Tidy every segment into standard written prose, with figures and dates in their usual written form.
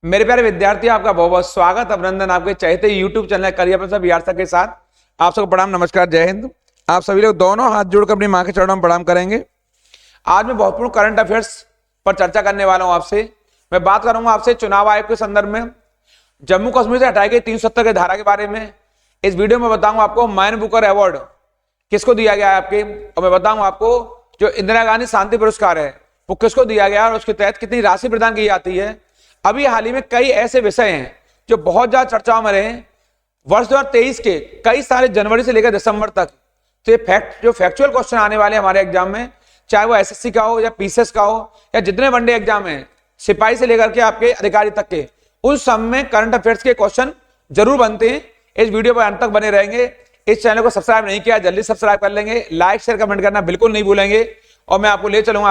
मेरे प्यारे विद्यार्थी, आपका बहुत बहुत स्वागत, अभिनंदन आपके चहते यूट्यूब चैनल करियर पर सब यार के साथ। आप सबको प्रणाम, नमस्कार, जय हिंद। आप सभी लोग दोनों हाथ जोड़कर अपनी मां के चरणों में प्रणाम करेंगे। आज मैं बहुत करंट अफेयर्स पर चर्चा करने वाला हूं आपसे। मैं बात करूंगा आपसे चुनाव आयोग के संदर्भ में, जम्मू कश्मीर से हटाई गई 370 की धारा के बारे में। इस वीडियो में बताऊंगा आपको मैन बुकर अवार्ड किसको दिया गया है आपके, और मैं बताऊंगा आपको जो इंदिरा गांधी शांति पुरस्कार है वो किसको दिया गया और उसके तहत कितनी राशि प्रदान की जाती है। अभी हाल ही में कई ऐसे विषय हैं जो बहुत ज्यादा चर्चाओं में रहे वर्ष 2023 के कई सारे जनवरी से लेकर दिसंबर तक। तो ये जो फैक्चुअल क्वेश्चन आने वाले हमारे एग्जाम में, चाहे वो एसएससी का हो या पीसीएस का हो या जितने वनडे एग्जाम है, सिपाही से लेकर के आपके अधिकारी तक के, उन सब में करंट अफेयर्स के क्वेश्चन जरूर बनते हैं। इस वीडियो पर अंत तक बने रहेंगे। इस चैनल को सब्सक्राइब नहीं किया, जल्दी सब्सक्राइब कर लेंगे। लाइक शेयर कमेंट करना बिल्कुल नहीं भूलेंगे। और मैं आपको ले चलूंगा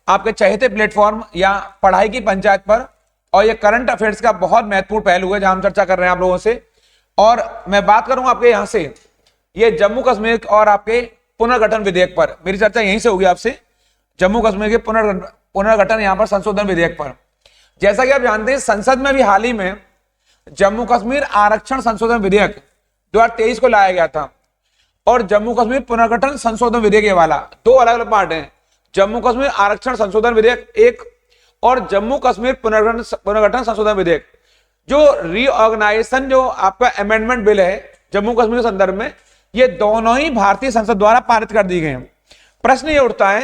आपके चहेते प्लेटफॉर्म या पढ़ाई की पंचायत पर। और ये करंट अफेयर्स का बहुत महत्वपूर्ण पहलू है जहां हम चर्चा कर रहे हैं आप लोगों से। और मैं बात करूंगा आपके यहां से ये जम्मू कश्मीर और आपके पुनर्गठन विधेयक पर। मेरी चर्चा यहीं से होगी आपसे, जम्मू कश्मीर के पुनर्गठन यहां पर संशोधन विधेयक पर। जैसा कि आप जानते हैं, संसद में भी हाल ही में जम्मू कश्मीर आरक्षण संशोधन विधेयक 2023 को लाया गया था। और जम्मू कश्मीर पुनर्गठन संशोधन विधेयक वाला दो अलग अलग पार्ट हैं। जम्मू कश्मीर आरक्षण संशोधन विधेयक एक और जम्मू कश्मीर पुनर्गठन संशोधन विधेयक। जो रीऑर्गेनाइजेशन जो आपका अमेंडमेंट बिल है जम्मू कश्मीर के संदर्भ में, ये दोनों ही भारतीय संसद द्वारा पारित कर दी गए हैं। प्रश्न ये उठता है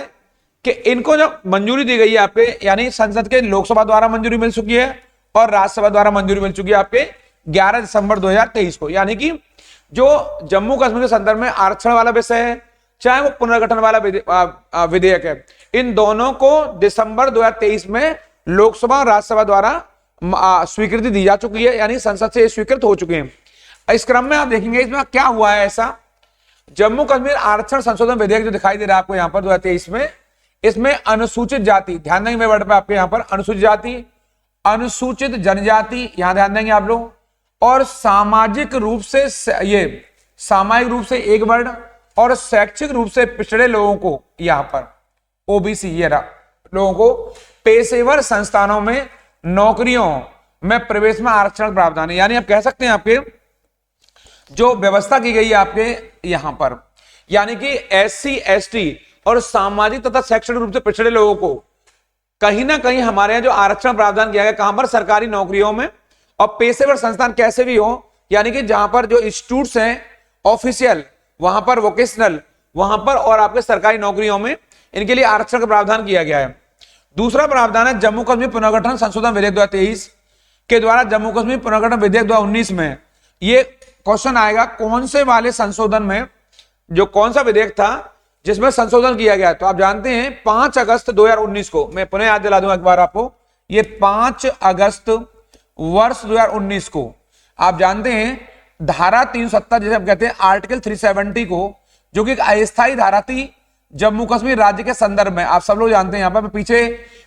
कि इनको जब मंजूरी दी गई है आपके, यानी संसद के लोकसभा द्वारा मंजूरी मिल चुकी है और राज्यसभा द्वारा मंजूरी मिल चुकी है आपके 11 दिसंबर 2023 को। यानी कि जो जम्मू कश्मीर के संदर्भ में आरक्षण वाला विषय है, चाहे वो पुनर्गठन वाला विधेयक है, इन दोनों को दिसंबर 2023 में लोकसभा और राज्यसभा द्वारा स्वीकृति दी जा चुकी है, यानी संसद से स्वीकृत हो चुके हैं। इस क्रम में आप देखेंगे इसमें क्या हुआ है ऐसा। जम्मू कश्मीर आरक्षण संशोधन विधेयक जो दिखाई दे रहा है आपको यहाँ पर 2023 में, इसमें अनुसूचित जाति, ध्यान देंगे वर्ड पे आपके यहाँ पर, अनुसूचित जाति, अनुसूचित जनजाति, यहां ध्यान देंगे आप लोग, और सामाजिक रूप से ये सामाजिक रूप से एक वर्ड, और शैक्षिक रूप से पिछड़े लोगों को, यहां पर ओबीसी ये लोगों को पेशेवर संस्थानों में नौकरियों में प्रवेश में आरक्षण प्रावधान है। यानी आप कह सकते हैं आपके जो व्यवस्था की गई है आपके यहां पर, यानी कि एससी एसटी और सामाजिक तथा शैक्षणिक रूप से पिछड़े लोगों को कहीं ना कहीं हमारे यहाँ जो आरक्षण प्रावधान किया गया, कहां पर, सरकारी नौकरियों में और पेशेवर संस्थान कैसे भी हो, यानी कि जहां पर जो इंस्टीट्यूट्स हैं ऑफिशियल, वहां पर वोकेशनल, वहां पर और आपके सरकारी नौकरियों में इनके लिए आरक्षण का प्रावधान किया गया है। दूसरा प्रावधान है जम्मू कश्मीर पुनर्गठन संशोधन विधेयक 2023 के द्वारा जम्मू कश्मीर पुनर्गठन विधेयक 2019 में ये क्वेश्चन आएगा, कौन से वाले संशोधन में, जो कौन सा विधेयक था जिसमें संशोधन किया गया। तो आप जानते हैं 5 अगस्त 2019 को, मैं पुनः याद दिला दूंगा एक बार आपको, ये 5 अगस्त वर्ष 2019 को आप जानते हैं धारा 370 जैसे हम कहते हैं आर्टिकल 370 को, जो कि एक अस्थायी धारा थी जम्मू कश्मीर राज्य के संदर्भ में। आप सब लोग जानते हैं, यहां पर मैं पीछे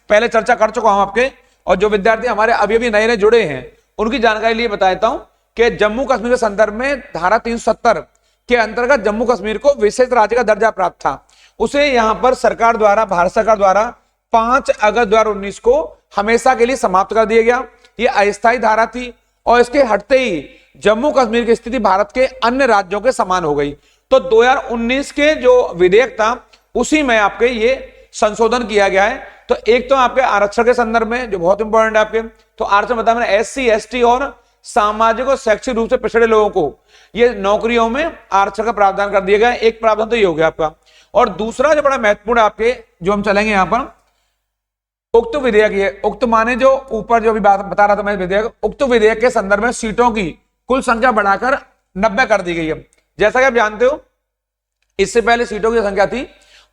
पहले चर्चा कर चुका हूं आपके, और जो विद्यार्थी हमारे अभी अभी नए नए जुड़े हैं उनकी जानकारी लिए बता देता हूं कि जम्मू कश्मीर के संदर्भ में धारा 370 के अंतर्गत जम्मू कश्मीर को विशेष राज्य का दर्जा प्राप्त था। उसे यहां पर सरकार द्वारा, भारत सरकार द्वारा 5 अगस्त 2019 को हमेशा के लिए समाप्त कर दिया गया। ये अस्थायी धारा थी और इसके हटते ही जम्मू कश्मीर की स्थिति भारत के अन्य राज्यों के समान हो गई। तो 2019 के जो विधेयक था उसी में आपके ये संशोधन किया गया है। तो एक तो आपके आरक्षण के संदर्भ में जो बहुत इंपॉर्टेंट है आपके, तो आरक्षण बता मैंने एससी एसटी और सामाजिक और शैक्षिक रूप से पिछड़े लोगों को ये नौकरियों में आरक्षण का प्रावधान कर दिया गया। एक प्रावधान तो ये हो गया आपका। और दूसरा जो बड़ा महत्वपूर्ण आपके जो हम चलेंगे यहां पर, उक्त विधेयक, ये उक्त माने जो ऊपर जो भी बात बता रहा था मैं विधेयक, उक्त विधेयक के संदर्भ में सीटों की कुल संख्या बढ़ाकर 90 कर दी गई है। जैसा कि आप जानते हो इससे पहले सीटों की संख्या थी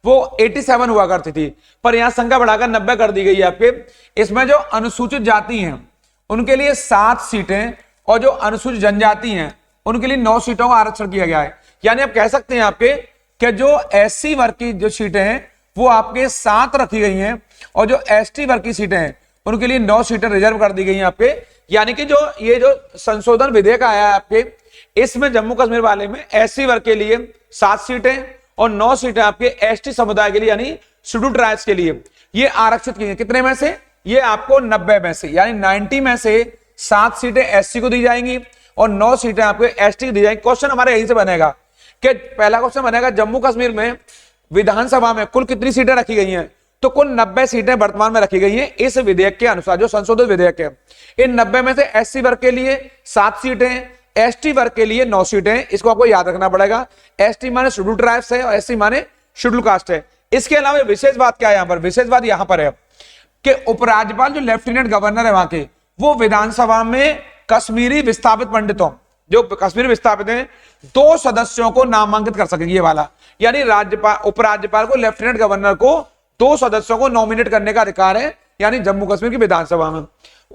वो 87 हुआ करती थी, पर यहां संख्या बढ़ाकर 90 कर दी गई है आपके। इसमें जो अनुसूचित जाति हैं उनके लिए 7 सीटें और जो अनुसूचित जनजाति हैं उनके लिए 9 सीटों का आरक्षण किया गया है। यानी आप कह सकते हैं आपके कि जो एससी वर्ग की जो सीटें हैं वो आपके 7 रखी गई हैं और जो एसटी वर्ग की सीटें हैं उनके लिए 9 सीटें रिजर्व कर दी गई हैं आपके। यानी कि जो ये जो संशोधन विधेयक आया है आपके, इसमें जम्मू कश्मीर वाले में एससी वर्ग के लिए 7 सीटें और 9 सीटें आपके एसटी समुदाय के लिए यानी शेड्यूल्ड ट्राइब्स के लिए ये आरक्षित की हैं। कितने में से ये आपको 90 में से यानी 90 में से 7 सीटें एससी को दी जाएंगी और 9 सीटें आपको एसटी को दी जाएंगी। क्वेश्चन हमारे यहीं से बनेगा कि पहला क्वेश्चन बनेगा जम्मू कश्मीर में विधानसभा में कुल कितनी सीटें रखी गई हैं, तो कुल 90 सीटें वर्तमान में रखी गई हैं इस विधेयक के अनुसार, जो संशोधित विधेयक है। इन 90 में से एससी वर्ग के लिए 7 सीटें, एसटी वर्ग के लिए 9 सीटें। इसको आपको याद रखना पड़ेगा। एसटी माने शेड्यूल ट्राइब्स है और एससी माने शेड्यूल कास्ट है। इसके अलावा विशेष बात क्या है यहाँ पर, विशेष बात यहाँ पर है कि उपराज्यपाल जो लेफ्टिनेंट गवर्नर है वहां के, वो विधानसभा में कश्मीरी विस्थापित पंडितों, जो कश्मीरी विस्थापित हैं, 2 सदस्यों को नामांकित कर सकेंगे। ये वाला यानी राज्यपाल, उपराज्यपाल को, लेफ्टिनेंट गवर्नर को 2 सदस्यों को नॉमिनेट करने का अधिकार है, यानी जम्मू कश्मीर की विधानसभा में।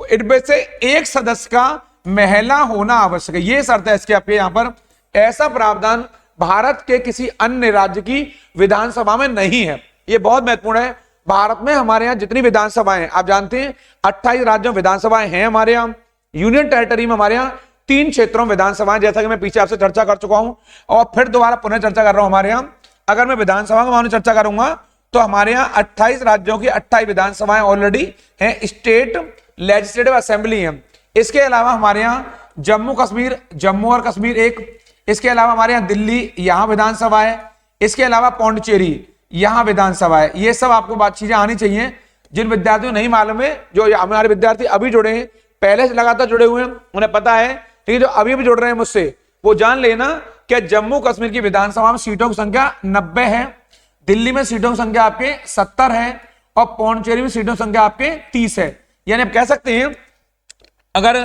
इनमें से एक सदस्य का महिला होना आवश्यक है, ये शर्त है इसके आपके यहाँ पर। ऐसा प्रावधान भारत के किसी अन्य राज्य की विधानसभा में नहीं है। ये बहुत महत्वपूर्ण है। भारत में हमारे यहाँ जितनी विधानसभाएं हैं, आप जानते हैं 28 राज्यों विधानसभाएं हैं हमारे यहाँ। यूनियन टेरिटरी में हमारे यहाँ 3 क्षेत्रों में विधानसभाएं, जैसा कि मैं पीछे आपसे चर्चा कर चुका हूं और फिर दोबारा पुनः चर्चा कर रहा हूं। हमारे यहाँ अगर मैं विधानसभा के मामले चर्चा करूंगा तो हमारे यहाँ 28 राज्यों की 28 विधानसभाएं ऑलरेडी हैं, स्टेट लेजिस्लेटिव असेंबली है। इसके अलावा हमारे यहाँ जम्मू कश्मीर, जम्मू और कश्मीर एक, इसके अलावा हमारे यहाँ दिल्ली, यहाँ विधानसभा है। इसके अलावा पौंडचेरी, यहाँ विधानसभा है। ये सब आपको बात चीजें आनी चाहिए। जिन विद्यार्थियों नहीं मालूम है, जो हमारे विद्यार्थी अभी जुड़े हैं, पहले से लगातार जुड़े हुए हैं, उन्हें पता है, लेकिन जो अभी भी जुड़ रहे हैं मुझसे, वो जान लेना कि जम्मू कश्मीर की विधानसभा में सीटों की संख्या 90 है, दिल्ली में सीटों की संख्या आपके 70 है और पौंडचेरी में सीटों की संख्या आपके 30 है। यानी आप कह सकते हैं अगर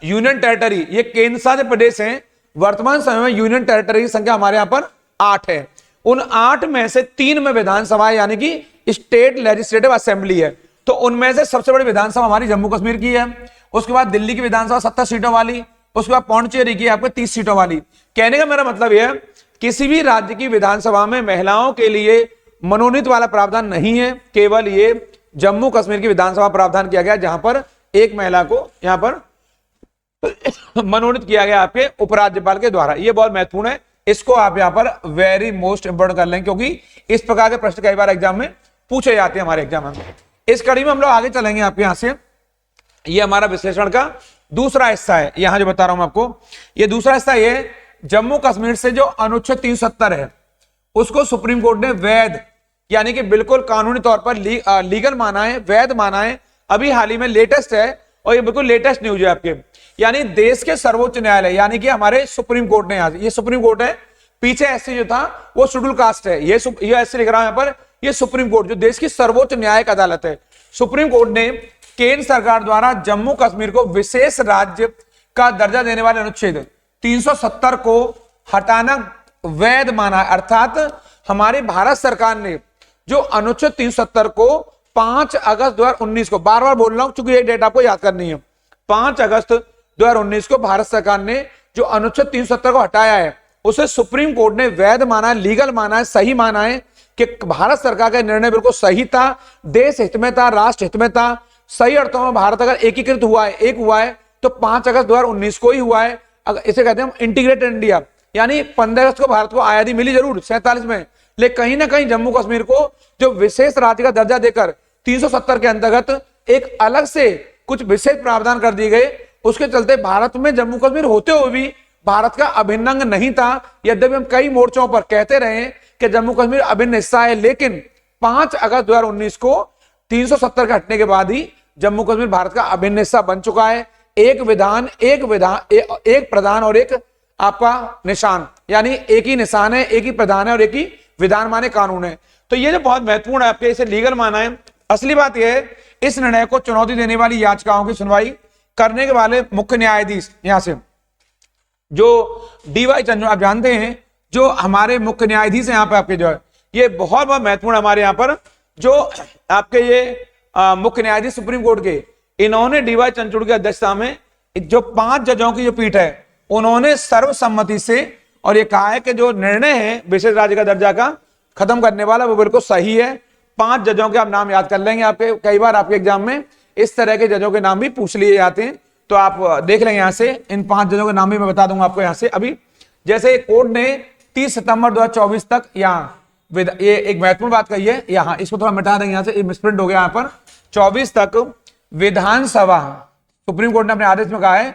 यूनियन टेरिटरी, ये केंद्र शासित प्रदेश है, वर्तमान समय में यूनियन टेरिटरी की संख्या हमारे यहाँ पर 8 है। उन 8 में से 3 में विधानसभा यानी कि स्टेट लेजिस्लेटिव असेंबली है, तो उनमें से सबसे बड़ी विधानसभा हमारी जम्मू कश्मीर की है। उसके बाद दिल्ली की विधानसभा 70 सीटों वाली, उसके बाद पौंडचेरी की आपको 30 सीटों वाली। कहने का मेरा मतलब यह है किसी भी राज्य की विधानसभा में महिलाओं के लिए मनोनीत वाला प्रावधान नहीं है, केवल ये जम्मू कश्मीर की विधानसभा प्रावधान किया गया जहां पर एक महिला को यहां पर मनोनीत किया गया आपके उपराज्यपाल के द्वारा। यह बहुत महत्वपूर्ण है, इसको आप यहां पर वेरी मोस्ट इंपोर्टेंट कर लें, क्योंकि इस प्रकार के प्रश्न कई बार एग्जाम में पूछे जाते हैं हमारे एग्जाम में। इस कड़ी में हम लोग आगे चलेंगे आपके यहां से। ये हमारा विश्लेषण का दूसरा हिस्सा है, यहां जो बता रहा हूं मैं आपको, ये दूसरा हिस्सा ये जम्मू कश्मीर से जो अनुच्छेद 370 है उसको सुप्रीम कोर्ट ने वैध यानी कि बिल्कुल कानूनी तौर पर लीगल माना है, वैध माना है। अभी हाल ही में लेटेस्ट है और ये बिल्कुल लेटेस्ट न्यूज है आपके, यानी देश के सर्वोच्च न्यायालय यानी कि हमारे सुप्रीम कोर्ट ने, ये सुप्रीम कोर्ट है, पीछे एससी जो था वो शेड्यूल कास्ट है, ये एससी लिख रहा हूं यहां पर, ये सुप्रीम कोर्ट जो देश की सर्वोच्च न्यायिक अदालत है। सुप्रीम कोर्ट ने केंद्र सरकार द्वारा जम्मू कश्मीर को विशेष राज्य का दर्जा देने वाले अनुच्छेद 370 को हटाना वैध माना है। अर्थात हमारी भारत सरकार ने जो अनुच्छेद 370 को 5 अगस्त 2019 को, बार बार बोल रहा हूं क्योंकि ये डेट आपको याद करनी है, 5 अगस्त 2019 को भारत सरकार ने जो अनुच्छेद 370 को हटाया है उसे सुप्रीम कोर्ट ने वैध माना है, लीगल माना है, सही माना है कि भारत सरकार का निर्णय बिल्कुल सही था, देश हित में था, राष्ट्र हित में था। सही अर्थों में भारत अगर एकीकृत हुआ है, एक हुआ है तो 5 अगस्त 2019 को ही हुआ है। इसे कहते हैं हम इंटीग्रेटेड इंडिया, यानी 15 अगस्त को भारत को आजादी मिली जरूर 47 में, लेकिन कहीं ना कहीं जम्मू कश्मीर को जो विशेष राज्य का दर्जा देकर 370 के अंतर्गत एक अलग से कुछ विशेष प्रावधान कर दिए गए। उसके चलते भारत में जम्मू कश्मीर होते हुए भी भारत का अभिन्न अंग नहीं था। यद्यपि हम कई मोर्चों पर कहते रहे कि जम्मू कश्मीर अभिन्न हिस्सा है, लेकिन 5 अगस्त 2019 को 370 के हटने के बाद ही जम्मू कश्मीर भारत का अभिन्न हिस्सा बन चुका है। एक प्रधान और एक आपका निशान, यानी एक ही निशान है, एक ही प्रधान है और एक ही विधान माने कानून है। तो ये जो बहुत महत्वपूर्ण है आपके, इसे लीगल माना है। असली बात यह है इस निर्णय को चुनौती देने वाली याचिकाओं की सुनवाई करने के वाले मुख्य न्यायाधीश यहां से जो डीवाई चंद्रचूड़, आप जानते हैं जो हमारे मुख्य न्यायाधीश हैं यहाँ पे आपके, जो है ये बहुत बहुत महत्वपूर्ण हमारे यहाँ पर जो आपके ये मुख्य न्यायाधीश सुप्रीम कोर्ट के, इन्होंने डीवाई चंद्रचूड़ की अध्यक्षता में जो 5 जजों की जो पीठ है उन्होंने सर्वसम्मति से और ये कहा है कि जो निर्णय है विशेष राज्य का दर्जा का खत्म करने वाला वो बिल्कुल सही है। 5 जजों के आप नाम याद कर लेंगे, आपके कई बार आपके एग्जाम में इस तरह के जजों के नाम भी पूछ लिए जाते हैं, तो आप देख लेंगे यहां से। इन 5 जजों के नाम भी मैं बता दूंगा आपको यहां से अभी। जैसे कोर्ट ने 30 सितंबर 2024 तक यहाँ ये एक महत्वपूर्ण बात कही है, यहाँ इसको थोड़ा मिटा देंगे, यहाँ से मिसप्रिंट हो गया यहाँ पर 24 तक विधानसभा, सुप्रीम कोर्ट ने अपने आदेश में कहा है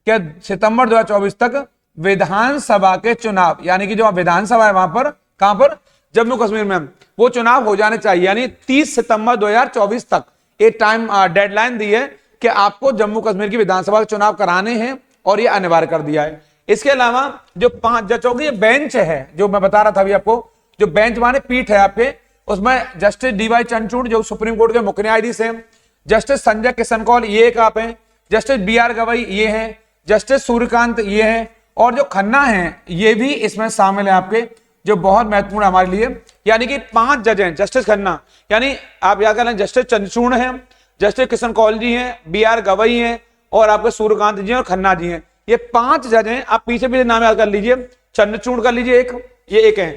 कि सितंबर 2024 तक विधानसभा के चुनाव, यानी कि जो विधानसभा है वहां पर, कहां पर, जम्मू कश्मीर में, वो चुनाव हो जाने चाहिए। यानी 30 सितंबर 2024 तक एक टाइम डेडलाइन दी है कि आपको जम्मू कश्मीर की विधानसभा के चुनाव कराने हैं, और ये अनिवार्य कर दिया है। इसके अलावा जो 5 जजों की बेंच है, जो मैं बता रहा था अभी आपको, जो बेंच माने पीठ है आपके, उसमें जस्टिस डीवाई चंद्रचूड़ जो सुप्रीम कोर्ट के मुख्य न्यायाधीश हैं, जस्टिस संजय किशन कौल ये एक आप हैं, जस्टिस BR गवई ये हैं, जस्टिस सूर्यकांत ये हैं, और जो खन्ना हैं ये भी इसमें शामिल है आपके, जो बहुत महत्वपूर्ण हमारे लिए। यानी कि 5 जज हैं, जस्टिस खन्ना, यानी आप याद कर लें, जस्टिस चंद्रचूड़ हैं, जस्टिस किशन कौल जी हैं, BR गवई हैं, और आपके सूर्यकांत जी हैं, और खन्ना जी हैं। ये 5 जज हैं। आप पीछे पीछे नाम याद कर लीजिए, चंद्रचूड़ कर लीजिए एक, ये एक है,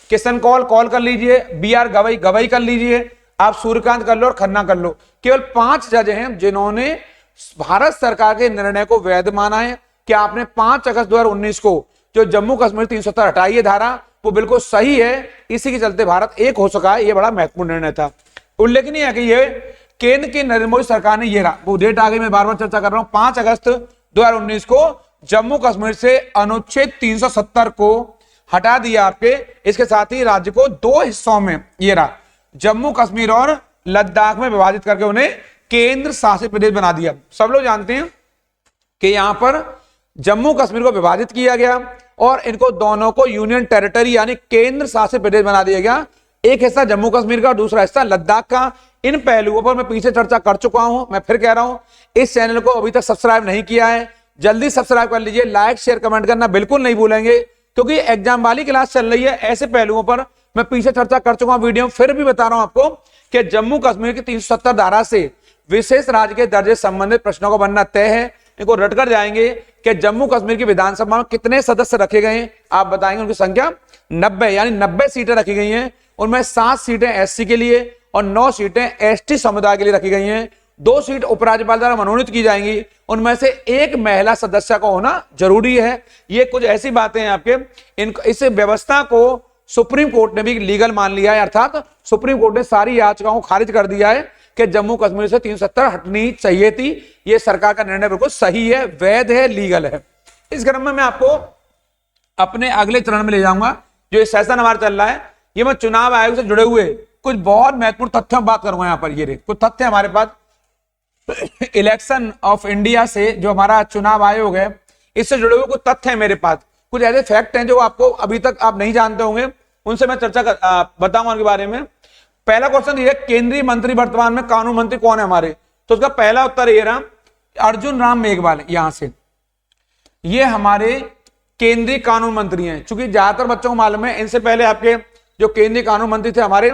किशन कौल कौल कर लीजिए, BR गवई गवई कर लीजिए, आप सूर्यकांत कर लो और खन्ना कर लो। केवल 5 जज हैं जिन्होंने भारत सरकार के निर्णय को वैध माना है कि आपने 5 अगस्त 2019 को जो जम्मू कश्मीर 370 हटाई है धारा, वो बिल्कुल सही है। इसी के चलते भारत एक हो सका है। ये बड़ा महत्वपूर्ण निर्णय था। उल्लेखनीय है कि ये केंद्र की नरेंद्र मोदी सरकार ने, ये रहा वो डेट आगे मैं बार बार चर्चा कर रहा हूं, 5 अगस्त 2019 को जम्मू कश्मीर से अनुच्छेद 370 को हटा दिया आपके। इसके साथ ही राज्य को 2 हिस्सों में, ये रहा, जम्मू कश्मीर और लद्दाख में विभाजित करके उन्हें केंद्र शासित प्रदेश बना दिया। सब लोग जानते हैं कि यहां पर जम्मू कश्मीर को विभाजित किया गया और इनको दोनों को यूनियन टेरिटरी यानी केंद्र शासित प्रदेश बना दिया गया। एक हिस्सा जम्मू कश्मीर का, दूसरा हिस्सा लद्दाख का। इन पहलुओं पर मैं पीछे चर्चा कर चुका हूं। मैं फिर कह रहा हूं, इस चैनल को अभी तक सब्सक्राइब नहीं किया है, जल्दी सब्सक्राइब कर लीजिए। लाइक शेयर कमेंट करना बिल्कुल नहीं भूलेंगे, क्योंकि एग्जाम वाली क्लास चल रही है। ऐसे पहलुओं पर मैं पीछे चर्चा कर चुका हूं वीडियो, फिर भी बता रहा हूं आपको कि जम्मू कश्मीर की 370 धारा से विशेष राज्य के दर्जे संबंधित प्रश्नों का बनना तय है। इनको रटकर जाएंगे कि जम्मू कश्मीर की विधानसभा में कितने सदस्य रखे गए हैं, आप बताएंगे। उनकी संख्या 90 यानी 90 सीटें रखी गई हैं। उनमें 7 सीटें SC के लिए और 9 सीटें ST समुदाय के लिए रखी गई हैं। 2 सीट उपराज्यपाल द्वारा मनोनीत की जाएंगी। उनमें से 1 महिला सदस्य का होना जरूरी है। ये कुछ ऐसी बातें हैं आपके। इस व्यवस्था को सुप्रीम कोर्ट ने भी लीगल मान लिया है, अर्थात सुप्रीम कोर्ट ने सारी याचिकाओं को खारिज कर दिया है कि जम्मू कश्मीर से 370 हटनी चाहिए थी। ये सरकार का निर्णय बिल्कुल सही है, वैध है, लीगल है। इस क्रम में मैं आपको अपने अगले चरण में ले जाऊंगा। जो ये सेशन हमारा चल रहा है, ये मैं चुनाव आयोग से जुड़े हुए कुछ बहुत महत्वपूर्ण तथ्यों बात करूंगा। यहाँ पर ये कुछ तथ्य हमारे पास इलेक्शन ऑफ इंडिया से, जो हमारा चुनाव आयोग है, इससे जुड़े हुए कुछ तथ्य हैं मेरे पास। कुछ ऐसे फैक्ट हैं जो आपको अभी तक आप नहीं जानते होंगे, उनसे मैं चर्चा बताऊंगा उनके बारे में। पहला क्वेश्चन ये, केंद्रीय मंत्री वर्तमान में कानून मंत्री कौन है हमारे? तो उसका पहला उत्तर ये रहा, अर्जुन राम मेघवाल। यहां से ये हमारे केंद्रीय कानून मंत्री हैं। चूंकि ज्यादातर बच्चों को मालूम है, इनसे पहले आपके जो केंद्रीय कानून मंत्री थे हमारे,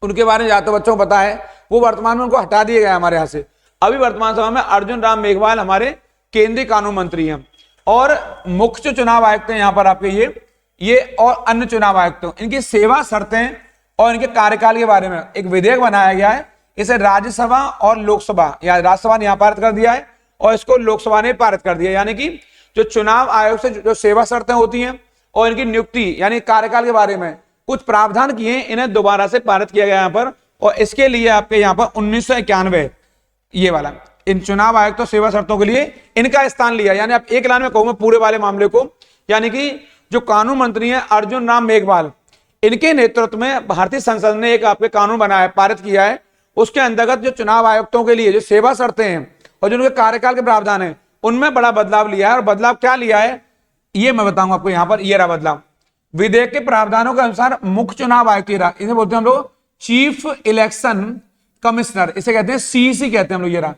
उनके बारे में ज्यादातर बच्चों को पता है, वो वर्तमान में उनको हटा दिए गए हमारे यहां से। अभी वर्तमान समय में अर्जुन राम मेघवाल हमारे केंद्रीय कानून मंत्री हैं। और मुख्य चुनाव आयुक्त हैं यहाँ पर आपके ये और अन्य चुनाव आयुक्त, इनकी सेवा शर्तें और इनके कार्यकाल के बारे में एक विधेयक बनाया गया है। इसे राज्यसभा और लोकसभा, या राज्यसभा ने यहाँ पारित कर दिया है और इसको लोकसभा ने पारित कर दिया। यानी कि जो चुनाव आयोग से जो सेवा शर्तें होती हैं और इनकी नियुक्ति यानी कार्यकाल के बारे में कुछ प्रावधान किए, इन्हें दोबारा से पारित किया गया यहाँ पर। और इसके लिए आपके यहाँ पर 1991 ये वाला, इन चुनाव आयोग तो सेवा शर्तों के लिए इनका स्थान लिया। यानी आप एक लाइन में कहूंगा पूरे वाले मामले को, यानी कि जो कानून मंत्री हैं अर्जुन राम मेघवाल, इनके नेतृत्व में भारतीय संसद ने एक आपके कानून बनाया, पारित किया है। उसके अंतर्गत जो चुनाव आयुक्तों के लिए जो सेवा शर्तें हैं और जो उनके कार्यकाल के प्रावधान है, उनमें बड़ा बदलाव लिया है। और बदलाव क्या लिया है ये मैं बताऊंगा आपको। यहाँ पर ये रहा बदलाव, विधेयक के प्रावधानों के अनुसार मुख्य चुनाव आयुक्त, इसे बोलते हैं हम लोग चीफ इलेक्शन कमिश्नर, इसे कहते हैं CEC कहते हैं हम लोग। ये रहा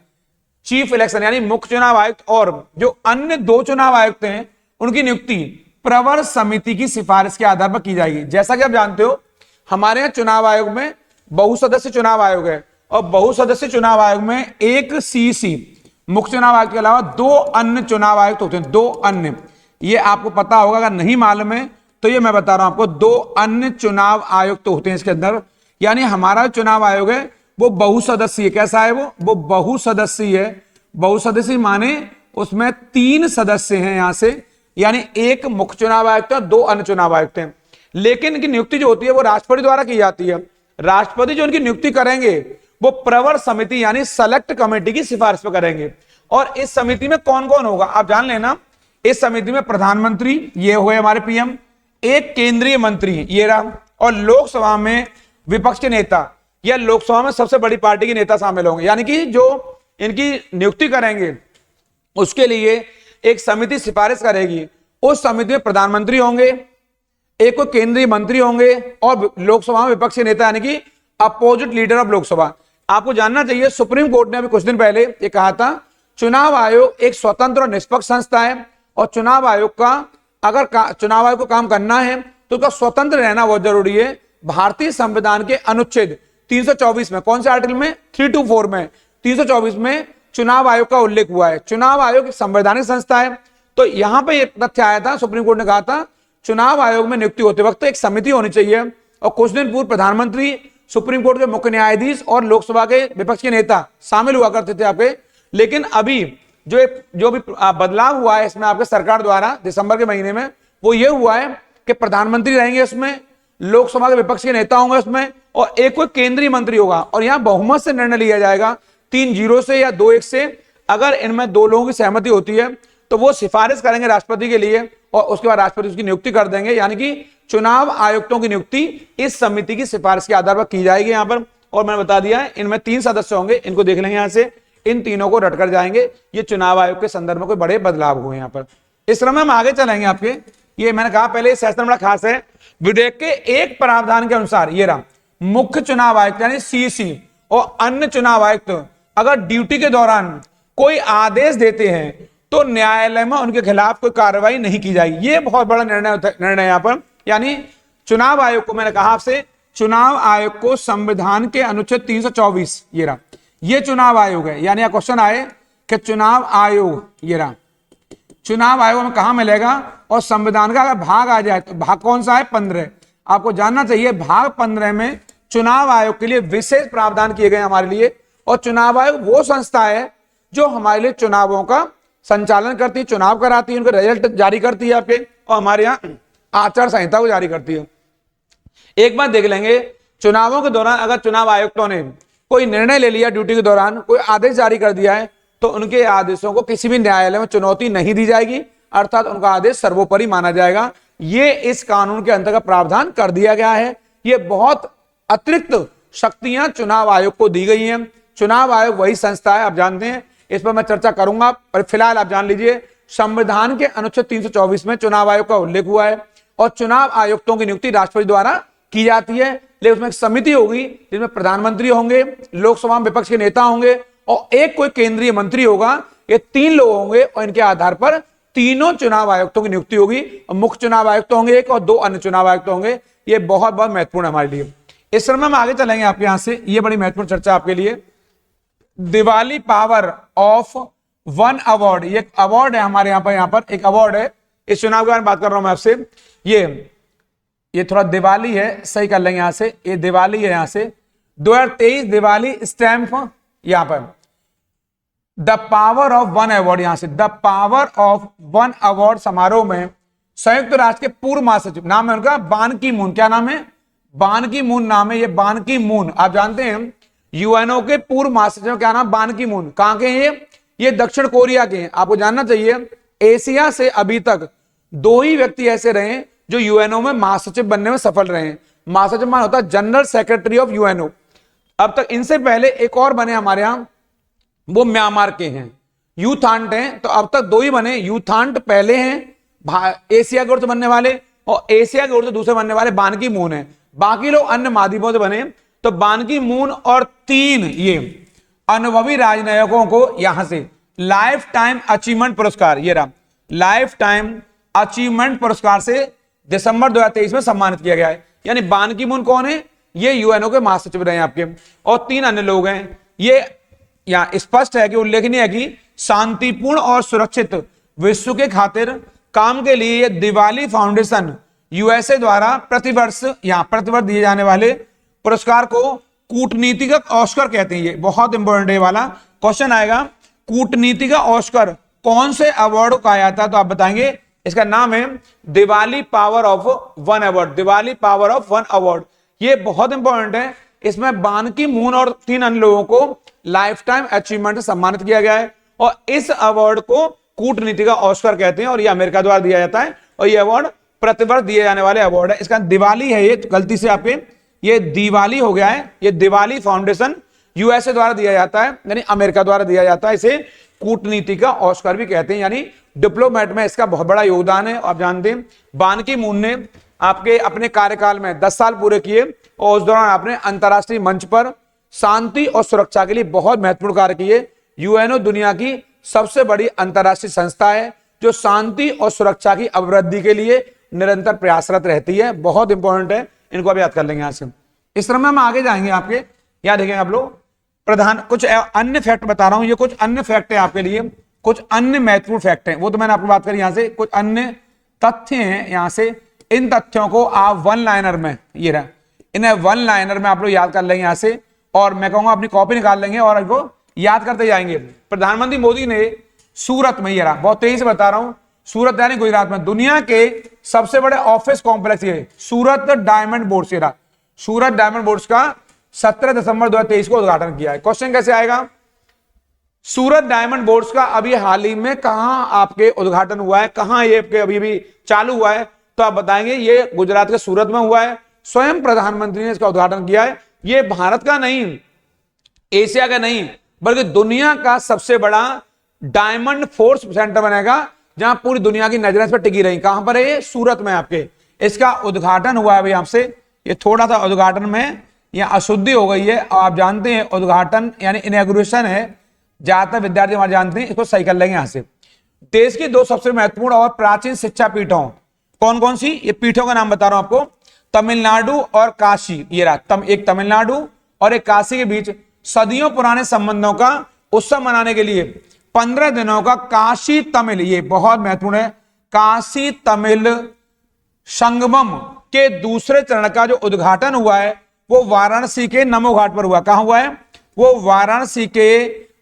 चीफ इलेक्शन यानी मुख्य चुनाव आयुक्त, और जो अन्य 2 चुनाव आयुक्त हैं उनकी नियुक्ति प्रवर समिति की सिफारिश के आधार पर की जाएगी। जैसा कि आप जानते हो, हमारे यहाँ चुनाव आयोग में बहुसदस्य चुनाव आयोग है, और बहुसदस्य चुनाव आयोग में एक CEC मुख्य चुनाव आयुक्त के अलावा 2 अन्य चुनाव आयुक्त होते हैं। 2 अन्य, ये आपको पता होगा, अगर नहीं मालूम है तो ये मैं बता रहा हूं आपको, 2 अन्य चुनाव आयुक्त होते हैं इसके अंदर। यानी हमारा चुनाव आयोग है वो बहुसदस्यीय। कैसा है वो बहुसदस्यीय है। बहुसदस्यीय माने उसमें 3 सदस्य हैं यहां से, यानी एक मुख्य चुनाव आयुक्त और 2 अन्य चुनाव आयुक्त हैं। लेकिन इनकी नियुक्ति जो होती है वो राष्ट्रपति द्वारा की जाती है। राष्ट्रपति जो इनकी नियुक्ति करेंगे वो प्रवर समिति यानी सेलेक्ट कमेटी की सिफारिश पे करेंगे। और इस समिति में कौन कौन होगा आप जान लेना। इस समिति में प्रधानमंत्री ये हुए हमारे पीएम, एक केंद्रीय मंत्री ये रहा, और लोकसभा में विपक्ष के नेता या लोकसभा में सबसे बड़ी पार्टी के नेता शामिल होंगे। यानी कि जो इनकी नियुक्ति करेंगे उसके लिए एक समिति सिफारिश करेगी। उस समिति में प्रधानमंत्री होंगे, एक को केंद्रीय मंत्री होंगे, और लोकसभा में विपक्ष के नेता यानी कि अपोजिट लीडर ऑफ लोकसभा। आपको जानना चाहिए सुप्रीम कोर्ट ने अभी कुछ दिन पहले ये कहा था, चुनाव आयोग एक स्वतंत्र और निष्पक्ष संस्था है, और चुनाव आयोग का अगर चुनाव आयोग को काम करना है तो उसका स्वतंत्र रहना बहुत जरूरी है। भारतीय संविधान के अनुच्छेद 324 में, कौन से आर्टिकल में, 324 में, 324 में चुनाव आयोग का उल्लेख हुआ है। चुनाव आयोग एक संवैधानिक संस्था है। तो यहां पर यह तथ्य आया था, सुप्रीम कोर्ट ने कहा था चुनाव आयोग में नियुक्ति होते वक्त एक समिति होनी चाहिए। और कुछ दिन पूर्व प्रधानमंत्री, सुप्रीम कोर्ट के मुख्य न्यायाधीश और लोकसभा के विपक्ष के नेता शामिल हुआ करते थे आपके। लेकिन अभी जो भी बदलाव हुआ है इसमें आपके सरकार द्वारा दिसंबर के महीने में, वो ये हुआ है कि प्रधानमंत्री रहेंगे इसमें, लोकसभा के विपक्ष के नेता होंगे उसमें, और एक कोई केंद्रीय मंत्री होगा। और यहां बहुमत से निर्णय लिया जाएगा, 3-0 से या 2-1 से। अगर इनमें 2 लोगों की सहमति होती है तो वो सिफारिश करेंगे राष्ट्रपति के लिए, और उसके बाद राष्ट्रपति उसकी नियुक्ति कर देंगे। यानी कि चुनाव आयुक्तों की नियुक्ति इस समिति की सिफारिश के आधार पर की जाएगी यहां पर। और मैंने बता दिया है इनमें 3 सदस्य होंगे, इनको देख लेंगे यहां से, इन तीनों को रटकर जाएंगे। ये चुनाव आयोग के संदर्भ में कोई बड़े बदलाव हुए यहाँ पर। इस क्रम में हम आगे चलेंगे आपके। ये मैंने कहा पहले सेशन बड़ा खास है। विधेयक के एक प्रावधान के अनुसार ये रहा, मुख्य चुनाव आयुक्त यानी सीसी और अन्य चुनाव आयुक्त अगर ड्यूटी के दौरान कोई आदेश देते हैं तो न्यायालय में उनके खिलाफ कोई कार्रवाई नहीं की जाएगी। ये बहुत बड़ा निर्णय यहाँ पर। यानी चुनाव आयोग को, मैंने कहा आपसे, चुनाव आयोग को संविधान के अनुच्छेद 324 ये रहा, ये चुनाव आयोग है। यानी क्वेश्चन आए कि चुनाव आयोग ये रहा, चुनाव आयोग में कहां मिलेगा, और संविधान का अगर भाग आ जाए तो भाग कौन सा है, 15। आपको जानना चाहिए भाग 15 में चुनाव आयोग के लिए विशेष प्रावधान किए गए हमारे लिए। और चुनाव आयोग वो संस्था है जो हमारे लिए चुनावों का संचालन करती है, चुनाव कराती है, उनके रिजल्ट जारी करती है आपके, और हमारे यहाँ आचार संहिता को जारी करती है। एक बात देख लेंगे, चुनावों के दौरान अगर चुनाव आयुक्तों ने कोई निर्णय ले लिया, ड्यूटी के दौरान कोई आदेश जारी कर दिया है, तो उनके आदेशों को किसी भी न्यायालय में चुनौती नहीं दी जाएगी, अर्थात उनका आदेश सर्वोपरि माना जाएगा। ये इस कानून के अंतर्गत प्रावधान कर दिया गया है। ये बहुत अतिरिक्त शक्तियां चुनाव आयोग को दी गई हैं। चुनाव आयोग वही संस्था है, आप जानते हैं, इस पर मैं चर्चा करूंगा, पर फिलहाल आप जान लीजिए संविधान के अनुच्छेद 324 में चुनाव आयोग का उल्लेख हुआ है, और चुनाव आयुक्तों की नियुक्ति राष्ट्रपति द्वारा की जाती है। लेकिन उसमें एक समिति होगी जिसमें प्रधानमंत्री होंगे, लोकसभा में विपक्ष के नेता होंगे, और एक कोई केंद्रीय मंत्री होगा। ये 3 लोग होंगे, और इनके आधार पर तीनों चुनाव आयुक्तों की नियुक्ति होगी। मुख्य चुनाव आयुक्त होंगे एक, और 2 अन्य चुनाव आयुक्त होंगे। ये बहुत बहुत महत्वपूर्ण है हमारे लिए। इस समय हम आगे चलेंगे आपके यहां से, ये बड़ी महत्वपूर्ण चर्चा आपके लिए। दिवाली पावर ऑफ 1 अवार्ड, ये एक अवार्ड है हमारे यहाँ पर एक अवार्ड है। इस चुनाव के बारे में बात कर रहा हूं मैं आपसे। ये थोड़ा दिवाली है, सही कर लेंगे यहां से, ये दिवाली है यहां से 2023 दिवाली स्टैम्प, यहां पर द पावर ऑफ 1 अवार्ड, यहां से द पावर ऑफ 1 अवार्ड समारोह में संयुक्त राष्ट्र के पूर्व महासचिव, नाम है उनका बान की मून। क्या नाम है, बान की मून नाम है। ये बान की मून आप जानते हैं यूएनओ के पूर्व महासचिव, क्या नाम, बान की मून। कहां के हैं ये दक्षिण कोरिया के हैं। आपको जानना चाहिए एशिया से अभी तक 2 ही व्यक्ति ऐसे रहे जो यूएनओ में महासचिव बनने में सफल रहे हैं। महासचिव मान होता है जनरल सेक्रेटरी ऑफ यूएनओ। अब तक इनसे पहले एक और बने हमारे यहां, वो म्यांमार के हैं, यूथांट हैं। तो अब तक 2 ही बने, यूथांट पहले हैं एशिया की ओर से बनने वाले, और एशिया की ओर से दूसरे बनने वाले बान की मून है। बाकी लोग अन्य महाद्वीपों से बने। तो बान की मून और 3 ये अनुभवी राजनयिकों को यहां से लाइफ टाइम अचीवमेंट पुरस्कार, ये रहा लाइफ टाइम अचीवमेंट पुरस्कार से दिसंबर 2023 में सम्मानित किया गया है। यानी बान की मून कौन है, ये यूएनओ के महासचिव रहे हैं आपके, और 3 अन्य लोग हैं। ये यहां स्पष्ट है कि उल्लेखनीय है कि शांतिपूर्ण और सुरक्षित विश्व के खातिर काम के लिए ये दिवाली फाउंडेशन यूएसए द्वारा प्रतिवर्ष दिए जाने वाले पुरस्कार को कूटनीति का ऑस्कर कहते हैं। ये बहुत इंपॉर्टेंट है वाला क्वेश्चन आएगा, कूटनीति का ऑस्कर कौन से अवार्ड को कहा जाता है, तो आप बताएंगे। इसका नाम है Diwali power of 1 award, Diwali power of 1 award. ये बहुत इंपॉर्टेंट है इसमें बान की मून और 3 अन्य लोगों को लाइफ टाइम अचीवमेंट से सम्मानित किया गया है। और इस अवार्ड को कूटनीति का ऑस्कर कहते हैं और ये अमेरिका द्वारा दिया जाता है और ये अवार्ड प्रतिवर्ष दिए जाने वाले अवार्ड है। इसका दिवाली है, ये गलती से आपके ये दिवाली हो गया है। ये दिवाली फाउंडेशन यूएसए द्वारा दिया जाता है, यानी अमेरिका द्वारा दिया जाता है। इसे कूटनीति का ऑस्कर भी कहते हैं, यानी डिप्लोमेट में इसका बहुत बड़ा योगदान है। आप जानते हैं बान की मून ने आपके अपने कार्यकाल में 10 साल पूरे किए और उस दौरान आपने अंतरराष्ट्रीय मंच पर शांति और सुरक्षा के लिए बहुत महत्वपूर्ण कार्य किए। यूएनओ दुनिया की सबसे बड़ी अंतरराष्ट्रीय संस्था है जो शांति और सुरक्षा की अभिवृद्धि के लिए निरंतर प्रयासरत रहती है। बहुत इंपॉर्टेंट है, इनको अभी याद कर लेंगे। यहां से इस तरह में हम आगे जाएंगे। आपके याद देखेंगे आप लोग प्रधान कुछ अन्य फैक्ट बता रहा हूं, ये कुछ अन्य फैक्ट है आपके लिए, कुछ अन्य महत्वपूर्ण फैक्ट हैं, वो तो मैंने आपको बात करी। यहां से कुछ अन्य तथ्य हैं, यहां से इन तथ्यों को आप वन लाइनर में, ये रहा, इन्हें वन लाइनर में आप लोग याद कर लेंगे यहां से, और मैं कहूंगा अपनी कॉपी निकाल लेंगे और इनको याद करते जाएंगे। प्रधानमंत्री मोदी ने सूरत में, ये रहा, बहुत तेजी से बता रहा हूं, सूरत यानी गुजरात में दुनिया के सबसे बड़े ऑफिस कॉम्प्लेक्स ये सूरत डायमंड बोर्ड से रहा, सूरत डायमंड बोर्ड का 17 दिसंबर 2023 को उद्घाटन किया है। क्वेश्चन कैसे आएगा, सूरत डायमंड बोर्ड्स का अभी हाल ही में कहां आपके उद्घाटन हुआ है, कहां ये अभी भी चालू हुआ है, तो आप बताएंगे ये गुजरात के सूरत में हुआ है। स्वयं प्रधानमंत्री ने इसका उद्घाटन किया है। ये भारत का नहीं, एशिया का नहीं, बल्कि दुनिया का सबसे बड़ा डायमंड फोर्स सेंटर बनेगा जहां पूरी दुनिया की नजरें इस पर टिकी रही। कहां पर है ये, सूरत में आपके। इसका उद्घाटन हुआ है अभी आपसे, ये थोड़ा सा उद्घाटन में यह अशुद्धि हो गई है। आप जानते हैं उद्घाटन यानी इनॉग्रेशन है, ज्यादातर विद्यार्थी हमारे जानते हैं, इसको सही कर लेंगे। यहां से देश की 2 सबसे महत्वपूर्ण और प्राचीन शिक्षा पीठों कौन कौन सी, ये पीठों का नाम बता रहा हूं आपको, तमिलनाडु और काशी। ये रहा, एक तमिलनाडु और एक काशी के बीच सदियों पुराने संबंधों का उत्सव मनाने के लिए 15 दिनों का काशी तमिल, ये बहुत महत्वपूर्ण है, काशी तमिल संगमम के दूसरे चरण का जो उद्घाटन हुआ है वो वाराणसी के नमो घाट पर हुआ। कहां हुआ है, वो वाराणसी के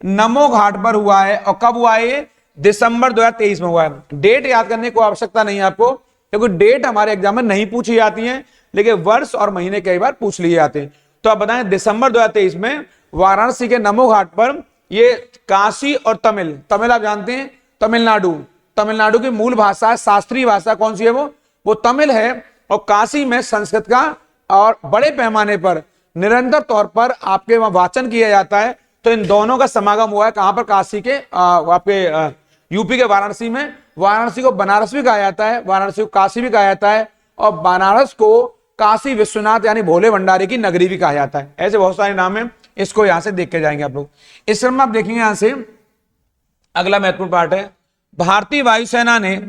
नमो घाट पर हुआ है। और कब हुआ है, दिसंबर 2023 में हुआ है। डेट याद करने को आवश्यकता नहीं है आपको, क्योंकि डेट हमारे एग्जाम में नहीं पूछी जाती है, लेकिन वर्ष और महीने कई बार पूछ लिए जाते हैं। तो आप बताएं दिसंबर 2023 में वाराणसी के नमो घाट पर ये काशी और तमिल, तमिल आप जानते हैं तमिलनाडु, तमिलनाडु की मूल भाषा है, शास्त्रीय भाषा कौन सी है, वो तमिल है। और काशी में संस्कृत का और बड़े पैमाने पर निरंतर तौर पर आपके वहां वाचन किया जाता है। तो इन दोनों का समागम हुआ है कहां पर, काशी के आपके यूपी के वाराणसी में। वाराणसी को बनारस भी कहा जाता है, वाराणसी को काशी भी कहा जाता है, और बनारस को काशी विश्वनाथ यानी भोले भंडारी की नगरी भी कहा जाता है। ऐसे बहुत सारे नाम हैं, इसको यहां से देख के जाएंगे आप लोग। इस क्रम में आप देखेंगे यहां से अगला महत्वपूर्ण पार्ट है, भारतीय वायुसेना ने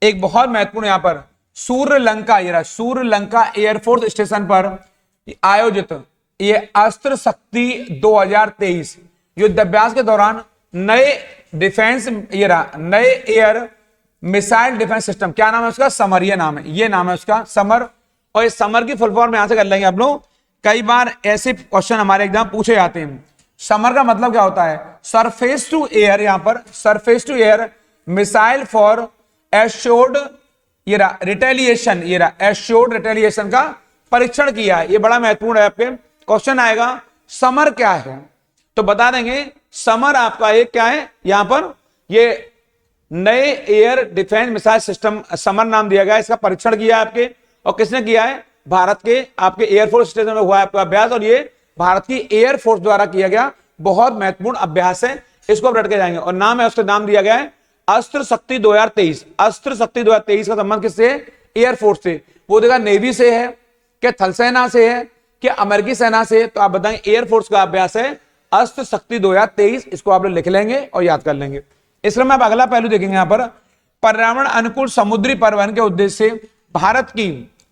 एक बहुत महत्वपूर्ण यहां पर सूर्यलंका, ये रहा सूर्यलंका एयरफोर्स स्टेशन पर आयोजित ये अस्त्र शक्ति 2023 युद्धाभ्यास के दौरान नए डिफेंस, ये रहा नए एयर मिसाइल डिफेंस सिस्टम, क्या नाम है उसका, समर, ये नाम है, ये नाम है उसका समर। और इस समर की फुल फॉर्म यहां से कर लेंगे आप लोग। कई बार ऐसे क्वेश्चन हमारे एग्जाम पूछे जाते हैं। समर का मतलब क्या होता है, सरफेस टू एयर, यहां पर surface to air missile for assured, ये रहा रिटेलिएशन, ये रहा एश्योर्ड रिटेलिएशन का परीक्षण किया है। ये बड़ा महत्वपूर्ण है, आपके क्वेश्चन आएगा समर क्या है, तो बता देंगे समर आपका एक क्या है, यहां पर ये नए air defence missile system summer नाम दिया गया, इसका परीक्षण किया है आपके। और किसने किया है, भारत के आपके एयरफोर्स स्टेशन में हुआ है आपका अभ्यास, और ये भारत की एयरफोर्स द्वारा किया गया बहुत महत्वपूर्ण अभ्यास है। इसको आप रट के जाएंगे। और नाम है, उसका नाम दिया गया है अस्त्र शक्ति 2023। अस्त्र शक्ति 2023 का संबंध किससे है, एयरफोर्स से। वो देखा नेवी से है, क्या थल सेना से है, क्या अमेरिकी सेना से, तो आप बताएं एयरफोर्स का अभ्यास है अस्त्र शक्ति 2023। इसको आप लोग लिख लेंगे और याद कर लेंगे। इसलिए मैं अगला पहलू देखेंगे यहां पर, पर्यावरण अनुकूल समुद्री परिवहन के उद्देश्य से भारत की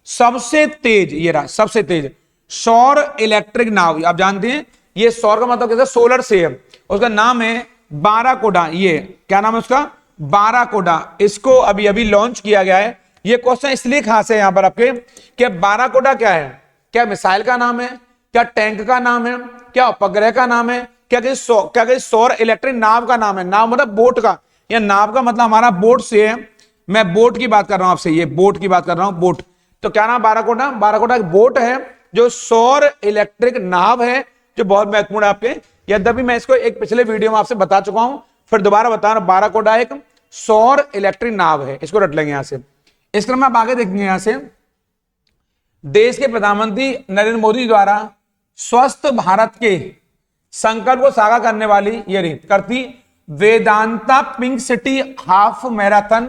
सबसे तेज, ये रहा सबसे तेज सौर इलेक्ट्रिक नाव, आप जानते हैं ये सौर का मतलब क्या, सोलर से है, उसका नाम है बाराकोडा। ये क्या नाम है उसका, बाराकोडा। इसको अभी अभी लॉन्च किया गया है। ये क्वेश्चन इसलिए खास है यहां पर आपके कि बाराकोडा क्या है, क्या मिसाइल का नाम है, क्या टैंक का नाम है, क्या उपग्रह का नाम है, क्या किसी सौर इलेक्ट्रिक नाव का नाम है। नाव मतलब बोट का, या नाव का मतलब हमारा बोट से है। मैं बोट की बात कर रहा हूं आपसे, ये बोट की बात कर रहा हूं, बोट। तो क्या नाम, बाराकोडा। बाराकोडा एक बोट है जो सौर इलेक्ट्रिक नाव है, जो बहुत महत्वपूर्ण है आपके। यद्यपि मैं इसको एक पिछले वीडियो में आपसे बता चुका हूं, फिर दोबारा बता रहा हूं। बाराकोडा एक सौर इलेक्ट्रिक नाव है, इसको रट लेंगे यहां से। इस क्रम में आप आगे देखेंगे यहां से, देश के प्रधानमंत्री नरेंद्र मोदी द्वारा स्वस्थ भारत के संकल्प को साकार करने वाली ये रही करती Vedanta pink city half marathon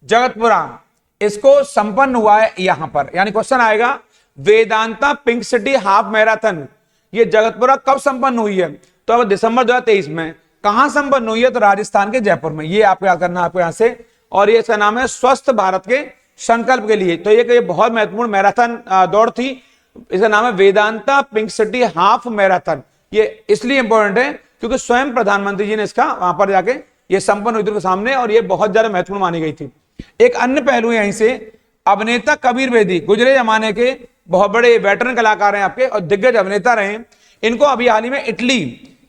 Jagatpura, इसको संपन्न हुआ है यहां पर। यानी क्वेश्चन आएगा Vedanta pink city half marathon ये जगतपुरा कब संपन्न हुई है? तो अब दिसंबर 2023 में। कहां संपन्न हुई है? तो राजस्थान के जयपुर में। ये आपको याद करना है आपको यहां से। और ये इसका नाम है स्वस्थ भारत के संकल्प के लिए। तो ये बहुत महत्वपूर्ण मैराथन दौड़ थी। इसका नाम है Vedanta pink city half marathon. ये इसलिए इंपॉर्टेंट है क्योंकि स्वयं प्रधानमंत्री जी ने इसका वहां पर जाके ये संपन्न हुई थी सामने, और ये बहुत ज्यादा महत्वपूर्ण मानी गई थी। एक अन्य पहलू यहीं से, अभिनेता कबीर बेदी गुजरे जमाने के बहुत बड़े वेटरन कलाकार हैं आपके और दिग्गज अभिनेता रहे। इनको अभी हाल ही में इटली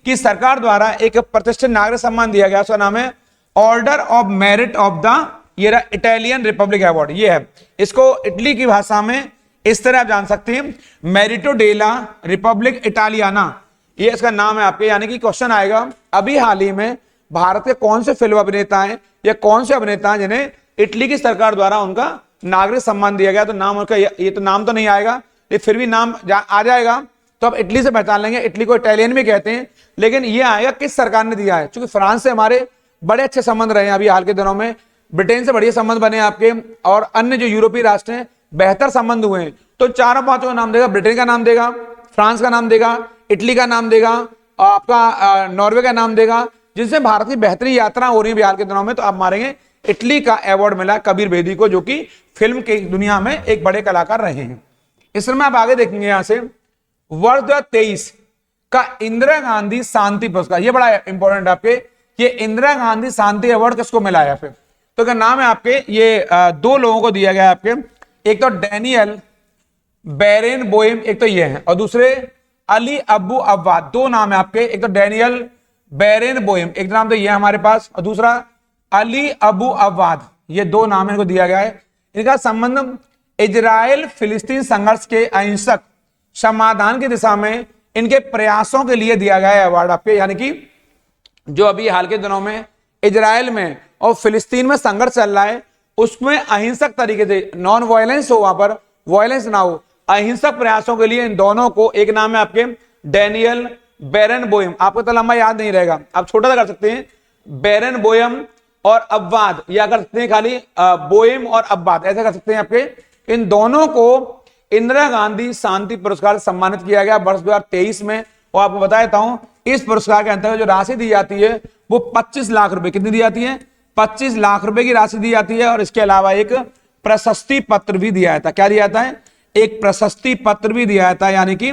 की सरकार द्वारा एक प्रतिष्ठित नागरिक सम्मान दिया गया, उसका नाम है order of merit of the ये इटालियन रिपब्लिक अवार्ड। ये है, इसको इटली की भाषा में इस तरह आप जान सकते हैं, मेरिटो डेला रिपब्लिक इटालियाना, ये इसका नाम है आपके। यानी कि क्वेश्चन आएगा अभी हाल ही में भारत के कौन से फिल्म अभिनेता हैं या कौन से अभिनेता हैं जिन्हें इटली की सरकार द्वारा उनका नागरिक सम्मान दिया गया। तो नाम उनका ये तो नाम तो नहीं आएगा, लेकिन फिर भी नाम आ जाएगा तो आप इटली से पहचान लेंगे। इटली को इटालियन भी कहते हैं, लेकिन ये आएगा किस सरकार ने दिया है। क्योंकि फ्रांस से हमारे बड़े अच्छे संबंध रहे हैं अभी हाल के दिनों में, ब्रिटेन से बढ़िया संबंध बने आपके, और अन्य जो यूरोपीय राष्ट्र हैं बेहतर संबंध हुए हैं। तो चारों पांचों का नाम देगा, ब्रिटेन का नाम देगा, फ्रांस का नाम देगा, इटली का नाम देगा, आपका नॉर्वे का नाम देगा, जिनसे भारत की बेहतरीन यात्रा हो रही है बिहार के दिनों में। तो आप मारेंगे इटली का अवार्ड मिला कबीर बेदी को, जो कि फिल्म की दुनिया में एक बड़े कलाकार रहे हैं। इसमें आप आगे देखेंगे यहां से, वर्ष 2023 का इंदिरा गांधी शांति पुरस्कार, ये बड़ा इंपॉर्टेंट आपके, ये इंदिरा गांधी शांति अवार्ड किसको मिला है फिर? तो क्या नाम है आपके, ये दो लोगों को दिया गया है आपके। एक तो डैनियल बेरेनबोइम, एक तो ये है, और दूसरे अली अबू अव्वाद। दो नाम है आपके, एक तो डैनियल बेरेनबोइम, एक नाम तो ये हमारे पास, और दूसरा अली अबू अव्वाद। ये दो नाम इनको दिया गया है। इनका संबंध इजराइल फिलिस्तीन संघर्ष के अहिंसक समाधान की दिशा में इनके प्रयासों के लिए दिया गया है अवार्ड आपके। यानी कि जो अभी हाल के दिनों में इजराइल में और फिलिस्तीन में संघर्ष चल रहा है, उसमें अहिंसक तरीके से, नॉन वायलेंस हो, वहां पर वायलेंस ना हो, अहिंसक प्रयासों के लिए इन दोनों को, एक नाम है आपके डैनियल बेरेनबोइम, आपको तो लंबा याद नहीं रहेगा, आप छोटा सा कर सकते हैं, बेरेनबोइम और अव्वाद, या कर सकते हैं खाली बोइम और अव्वाद, ऐसे कर सकते हैं आपके। इन दोनों को इंदिरा गांधी शांति पुरस्कार से सम्मानित किया गया वर्ष 2023 में। और आपको बता देता हूं, इस पुरस्कार के अंतर्गत जो राशि दी जाती है वो 25 लाख रुपए, कितनी दी जाती है? 25 लाख रुपए की राशि दी जाती है। और इसके अलावा एक प्रशस्ति पत्र भी दिया जाता है। क्या दिया जाता है? एक प्रशस्ति पत्र भी दिया जाता है। यानी कि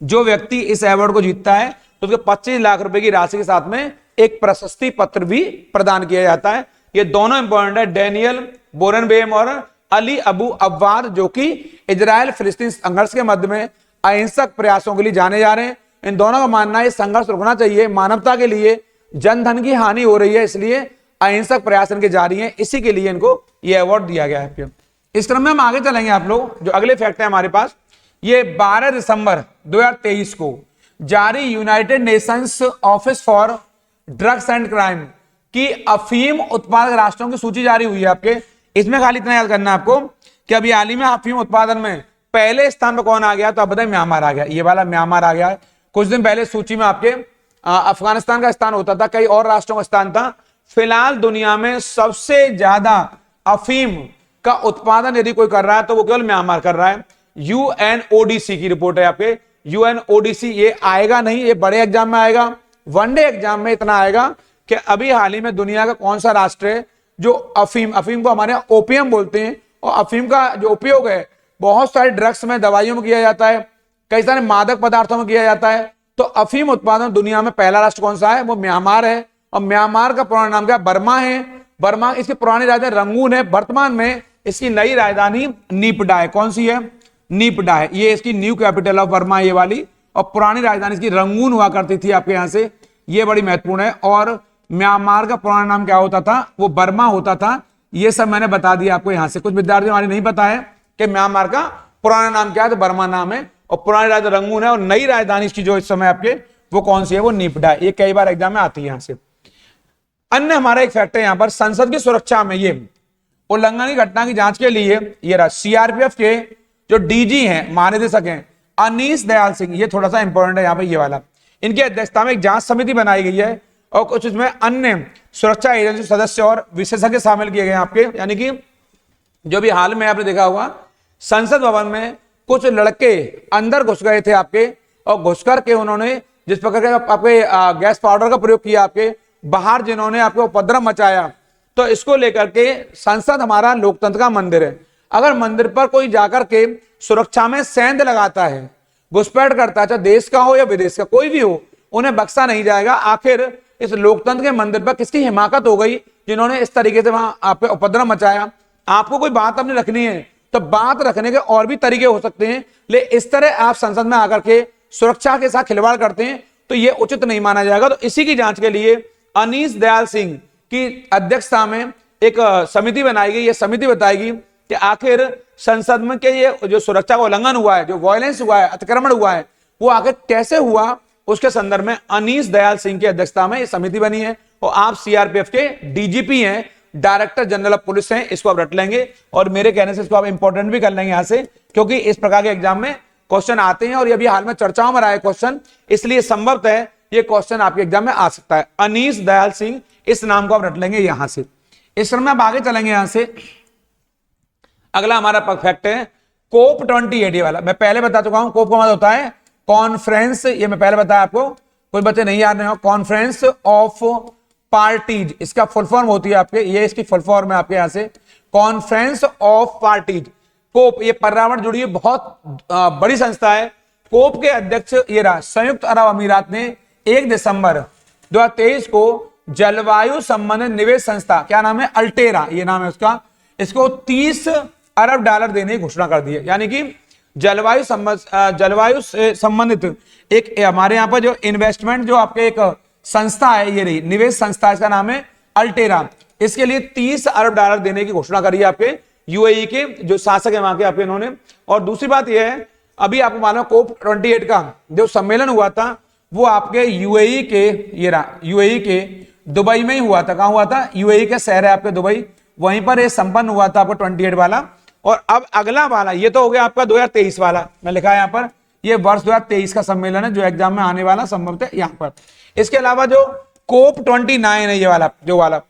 जो व्यक्ति इस अवार्ड को जीतता है तो उसको 25 लाख रुपए की राशि के साथ में एक प्रशस्ति पत्र भी प्रदान किया जाता है। ये दोनों इंपॉर्टेंट है, डैनियल बेरेनबोइम और अली अबू अव्वाद, जो कि इजराइल फिलिस्तीन संघर्ष के मध्य में अहिंसक प्रयासों के लिए जाने जा रहे हैं। इन दोनों का मानना है संघर्ष रुकना चाहिए, मानवता के लिए जन धन की हानि हो रही है, इसलिए अहिंसक प्रयास इनके जारी हैं, इसी के लिए इनको यह अवार्ड दिया गया है। इस क्रम में हम आगे चलेंगे। आप लोग जो अगले फैक्ट है हमारे पास, ये 12 दिसंबर 2023 को जारी United Nations office for drugs and crime की अफीम उत्पादक राष्ट्रों की सूची जारी हुई है आपके। इसमें खाली इतना याद करना है आपको कि अभी हाल ही में अफीम उत्पादन में पहले स्थान पर कौन आ गया? तो आप बताएं, म्यांमार आ गया। ये वाला म्यांमार आ गया। कुछ दिन पहले सूची में आपके अफगानिस्तान का स्थान होता था, कई और राष्ट्रों का स्थान था। फिलहाल दुनिया में सबसे ज्यादा अफीम का उत्पादन यदि कोई कर रहा है तो वो केवल म्यांमार कर रहा है। यूएनओडीसी की रिपोर्ट है आपके। यूएनओडीसी ये आएगा नहीं, ये बड़े एग्जाम में आएगा, वनडे एग्जाम में इतना आएगा कि अभी हाल ही में दुनिया का कौन सा राष्ट्र है जो अफीम को हमारे यहाँ ओपियम बोलते हैं, और अफीम का जो उपयोग है बहुत सारे ड्रग्स में, दवाइयों में किया जाता है, कई सारे मादक पदार्थों में किया जाता है। तो अफीम उत्पादन दुनिया में पहला राष्ट्र कौन सा है? वो म्यांमार है। और म्यांमार का पुराना नाम क्या? बर्मा है। बर्मा, इसकी पुरानी राजधानी रंगून है। वर्तमान में इसकी नई राजधानी नीपडा है। कौन सी है? नीपडा है। ये इसकी न्यू कैपिटल ऑफ बर्मा, ये वाली। और पुरानी राजधानी इसकी रंगून हुआ करती थी आपके यहां से, ये बड़ी महत्वपूर्ण है। और म्यांमार का पुराना नाम क्या होता था? वो बर्मा होता था। ये सब मैंने बता दिया आपको यहां से। कुछ विद्यार्थी हमारे नहीं पता है कि म्यांमार का पुराना नाम क्या है, तो बर्मा नाम है। और पुरानी राजधानी रंगून है, और नई राजधानी इसकी जो इस समय आपके वो कौन सी है, वो निपडा है। ये कई बार एग्जाम में आती है यहां से। अन्य हमारा एक फैक्ट है यहां पर, संसद की सुरक्षा में ये उल्लंघन की घटना की जांच के लिए ये रहा सीआरपीएफ के जो डीजी हैं, महानिदेशक हैं अनीश दयाल सिंह, ये थोड़ा सा इंपॉर्टेंट है यहाँ पे ये वाला, इनकी अध्यक्षता में एक जांच समिति बनाई गई है और कुछ इसमें अन्य सुरक्षा एजेंसी सदस्य और विशेषज्ञ शामिल किए गए हैं आपके। यानी कि जो भी हाल में आपने देखा होगा संसद भवन में कुछ लड़के अंदर घुस गए थे आपके, और घुस करके उन्होंने जिस प्रकार के आपके गैस पाउडर का प्रयोग किया आपके, बाहर जिन्होंने आपको उपद्रव मचाया, तो इसको लेकर के संसद हमारा लोकतंत्र का मंदिर है, अगर मंदिर पर कोई जाकर के सुरक्षा में सेंध लगाता है, घुसपैठ करता है, चाहे देश का हो या विदेश का कोई भी हो, उन्हें बख्शा नहीं जाएगा। आखिर इस लोकतंत्र के मंदिर पर किसकी हिमाकत हो गई जिन्होंने इस तरीके से वहां आप पे उपद्रव मचाया। आपको कोई बात अपनी रखनी है तो बात रखने के और भी तरीके हो सकते हैं, लेकिन इस तरह आप संसद में आकर के सुरक्षा के साथ खिलवाड़ करते हैं तो यह उचित नहीं माना जाएगा। तो इसी की जांच के लिए अनीश दयाल सिंह की अध्यक्षता में एक समिति बनाई गई। यह समिति बताएगी कि आखिर संसद में के ये जो सुरक्षा का उल्लंघन हुआ है, जो वायलेंस हुआ है, अतिक्रमण हुआ है, वो आखिर कैसे हुआ, उसके संदर्भ में अनीश दयाल सिंह की अध्यक्षता में ये समिति बनी है। और आप सीआरपीएफ के डीजीपी हैं, डायरेक्टर जनरल ऑफ पुलिस हैं, इसको आप रट लेंगे और मेरे कहने से इसको आप इंपॉर्टेंट भी कर लेंगे यहां से, क्योंकि इस प्रकार के एग्जाम में क्वेश्चन आते हैं और ये भी हाल में चर्चाओं में रहा है क्वेश्चन, इसलिए संभवतः है ये क्वेश्चन आपके एग्जाम में आ सकता है। अनीश दयाल सिंह, इस नाम को आप रट लेंगे यहां से। इस क्रम में आप आगे चलेंगे यहां से। अगला हमारा फैक्ट है कोप 28, ये वाला मैं पहले बता चुका हूं। कोप का मतलब होता है कॉन्फ्रेंस, ये मैं पहले बताया आपको, कोई बच्चे नहीं याद नहीं हो, कॉन्फ्रेंस ऑफ पार्टीज, इसका फुल फॉर्म होती है आपके, ये इसकी फुल फॉर्म है आपके यहां से, कॉन्फ्रेंस ऑफ पार्टीज। कोप ये पर्यावरण जुड़ी बहुत बड़ी संस्था है। कोप के अध्यक्ष ये रहा संयुक्त अरब अमीरात ने 1 दिसंबर 2023 को जलवायु संबंधित निवेश संस्था, क्या नाम है, अल्टेरा ये नाम है उसका, इसको $30 अरब देने की घोषणा कर दी है। यानी कि जलवायु से संबंधित एक हमारे यहां पर जो इन्वेस्टमेंट जो आपके एक संस्था है, ये रही निवेश संस्था, इसका नाम है अल्टेरा, इसके लिए $30 अरब देने की घोषणा करी है आपके यूएई के जो शासक है वहां के आपके इन्होंने। और दूसरी बात यह है, अभी आपको मालूम कोप 28 का जो सम्मेलन हुआ था वो आपके यूएई के, ये रहा यूएई के दुबई में ही हुआ था। कहां हुआ था, यूएई के शहर है आपके दुबई, वहीं पर ये संपन्न हुआ था आपको 28 वाला। और अब अगला वाला, ये तो हो गया आपका 2023 वाला, मैं लिखा है यहाँ पर, ये वर्ष 2023 का सम्मेलन है जो एग्जाम में आने वाला संभवतः यहाँ पर। इसके अलावा जो कोप 29 है, ये वाला जो वाला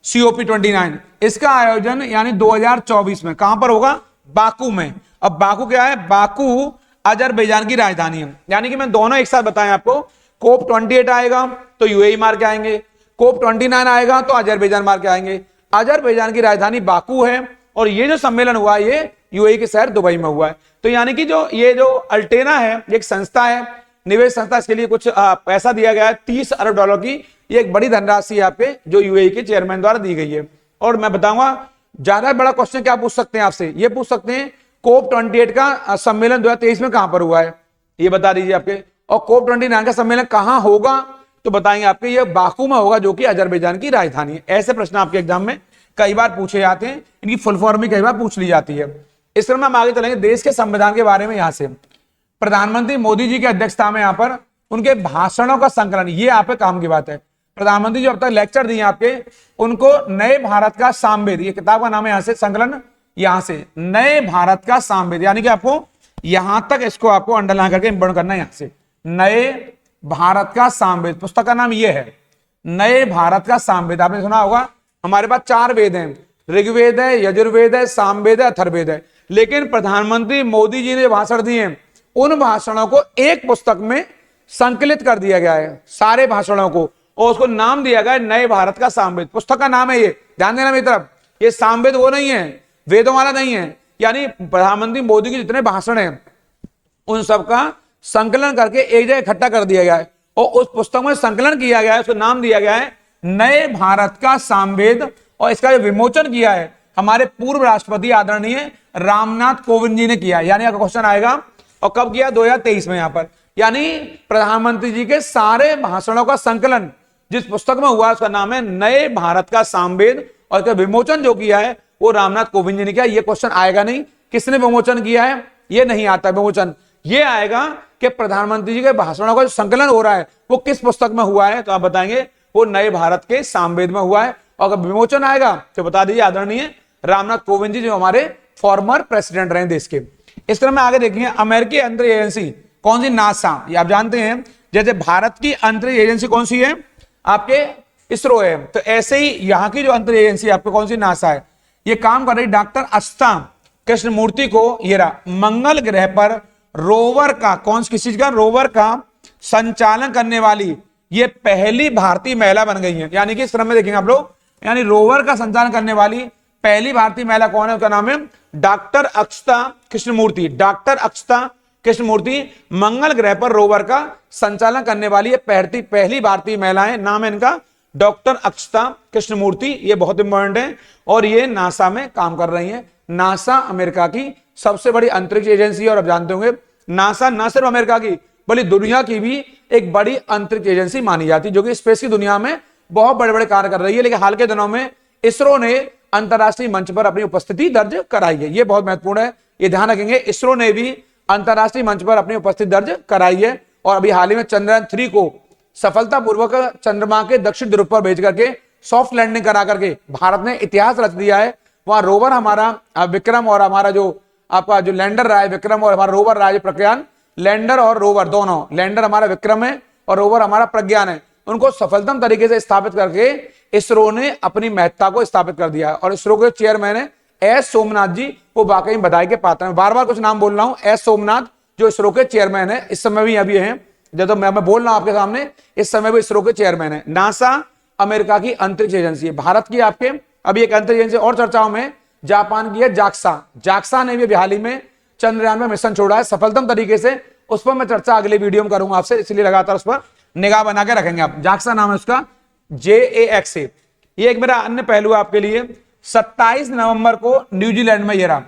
COP 29, इसका आयोजन यानी 2024 में कहां पर होगा, बाकू में। अब बाकू क्या है, बाकू अजरबैजान की राजधानी है। यानी कि मैं दोनों एक साथ बताएं आपको, कोप 28 आएगा तो यूएई मार के आएंगे, कोप 29 आएगा तो अजरबैजान मार के आएंगे। अजरबैजान की राजधानी बाकू है और ये जो सम्मेलन हुआ ये यूएई के शहर दुबई में हुआ है। तो यानी कि जो ये जो अल्टेना है, एक संस्था है, निवेश संस्था, इसके लिए कुछ पैसा दिया गया है $30 अरब की। ये एक बड़ी धनराशि है आपके जो यूएई के चेयरमैन द्वारा दी गई है। और मैं बताऊंगा ज्यादा बड़ा क्वेश्चन क्या पूछ सकते हैं आपसे, ये पूछ सकते हैं कोप 28 का सम्मेलन 2023 में कहां पर हुआ है, ये बता दीजिए आपके। और कोप 29 का सम्मेलन कहां होगा, तो बताएंगे आपके ये बाकू में होगा जो कि अजरबैजान की राजधानी है। ऐसे प्रश्न आपके एग्जाम में कई बार पूछे जाते हैं, इनकी फुल फॉर्म भी कई बार पूछ ली जाती है। इस क्रम में हम आगे चलेंगे देश के संविधान के बारे में। यहां से प्रधानमंत्री मोदी जी की अध्यक्षता में यहां पर उनके भाषणों का संकलन, ये आप पे काम की बात है। प्रधानमंत्री जो अब तक लेक्चर दिए आपके, उनको नए भारत का सामवेद, ये किताब का नाम है, यहां से संकलन, यहां से नए भारत का सामवेद, यानी कि आपको यहां तक इसको आपको अंडरलाइन करके इंपोर्ट करना है। यहां से नए भारत का सामवेद, पुस्तक का नाम ये है नए भारत का सामवेद। आपने सुना होगा हमारे पास 4 वेद हैं, ऋग्वेद है, यजुर्वेद है, सामवेद है, अथर्ववेद है। लेकिन प्रधानमंत्री मोदी जी ने भाषण दिए, उन भाषणों को एक पुस्तक में संकलित कर दिया गया है, सारे भाषणों को, और उसको नाम दिया गया है नए भारत का सामवेद। पुस्तक का नाम है ये, ध्यान देना मेरी तरफ, ये सामवेद वो नहीं है, वेदों वाला नहीं है, यानी प्रधानमंत्री मोदी के जितने भाषण हैं उन सबका संकलन करके एक जगह इकट्ठा कर दिया गया है और उस पुस्तक में संकलन किया गया है, उसको नाम दिया गया है नए भारत का सामवेद। और इसका जो विमोचन किया है हमारे पूर्व राष्ट्रपति आदरणीय रामनाथ कोविंद जी ने किया। यानी अगर क्वेश्चन आएगा, और कब किया, 2023 में। यहां पर यानी प्रधानमंत्री जी के सारे भाषणों का संकलन जिस पुस्तक में हुआ उसका नाम है नए भारत का सामवेद, और इसका विमोचन जो किया है वो रामनाथ कोविंद जी ने किया। ये क्वेश्चन आएगा नहीं, किसने विमोचन किया है ये नहीं आता विमोचन, ये आएगा कि प्रधानमंत्री जी के भाषणों का जो संकलन हो रहा है वो किस पुस्तक में हुआ है, तो आप बताएंगे वो नए भारत के सामवेद में हुआ है। और अगर विमोचन आएगा तो बता दीजिए आदरणीय रामनाथ कोविंद जी जो हमारे फॉर्मर प्रेसिडेंट रहे देश के। इस तरह में आगे देखेंगे अमेरिकी अंतरिक्ष एजेंसी कौन सी, नासा, ये आप जानते हैं। जैसे भारत की अंतरिक्ष एजेंसी कौन सी है, आपके इसरो है, तो ऐसे ही यहाँ की जो अंतरिक्ष एजेंसी आपको कौन सी, नासा है। ये काम कर रही डॉक्टर अस्था कृष्णमूर्ति को ये मंगल ग्रह पर रोवर का, कौन किस चीज का, रोवर का संचालन करने वाली ये पहली भारतीय महिला बन गई है। यानी कि इस तरह में देखेंगे आप लोग, यानी रोवर का संचालन करने वाली पहली भारतीय महिला कौन है, उसका नाम है डॉक्टर अक्षता कृष्णमूर्ति। डॉक्टर अक्षता कृष्णमूर्ति मंगल ग्रह पर रोवर का संचालन करने वाली ये पहली भारतीय महिला है। नाम है इनका डॉक्टर अक्षता कृष्णमूर्ति। ये बहुत इंपॉर्टेंट है और ये नासा में काम कर रही है। नासा अमेरिका की सबसे बड़ी अंतरिक्ष एजेंसी है और आप जानते होंगे नासा न सिर्फ अमेरिका की बल्कि दुनिया की भी एक बड़ी अंतरिक्ष एजेंसी मानी जाती है, जो कि स्पेस की दुनिया में बहुत बड़े बड़े कार्य कर रही है। लेकिन हाल के दिनों में इसरो ने अंतरराष्ट्रीय मंच पर अपनी उपस्थिति दर्ज कराई है। ये बहुत महत्वपूर्ण है, ये ध्यान रखेंगे। इसरो ने भी अंतरराष्ट्रीय मंच पर अपनी उपस्थिति दर्ज कराई है और अभी हाल ही में चंद्रयान 3 को सफलतापूर्वक चंद्रमा के दक्षिण ध्रुव पर भेज करके सॉफ्ट लैंडिंग करा करके भारत ने इतिहास रच दिया है। वहां रोवर हमारा विक्रम और हमारा जो आपका जो लैंडर रहा है विक्रम और हमारा रोवर रहा है प्रज्ञान, लैंडर और रोवर दोनों, लैंडर हमारा विक्रम है और रोवर हमारा प्रज्ञान है, उनको सफलतम तरीके से स्थापित करके इसरो ने अपनी महत्ता को स्थापित कर दिया है। और इसरो के चेयरमैन है एस सोमनाथ जी, वो वाकई बधाई के पात्र हैं। बार बार कुछ नाम बोल रहा हूं, एस सोमनाथ जो इसरो के चेयरमैन है, इस समय भी अभी हैं, जब तो मैं बोल रहा हूं आपके सामने, इस समय भी इसरो के चेयरमैन है। नासा अमेरिका की अंतरिक्ष एजेंसी है। भारत की आपके अभी एक अंतरिक्ष एजेंसी और चर्चाओं में जापान की है जाक्सा। जाक्सा ने भी हाल ही में चंद्रयान में मिशन छोड़ा है सफलतम तरीके से। उस पर मैं चर्चा अगले वीडियो में करूंगा आपसे, इसलिए लगातार उस पर निगाह बना के रखेंगे आप। जाक्सा नाम है उसका, JAXA। ये एक मेरा अन्य पहलू है आपके लिए। 27 नवंबर को न्यूजीलैंड में ये रहा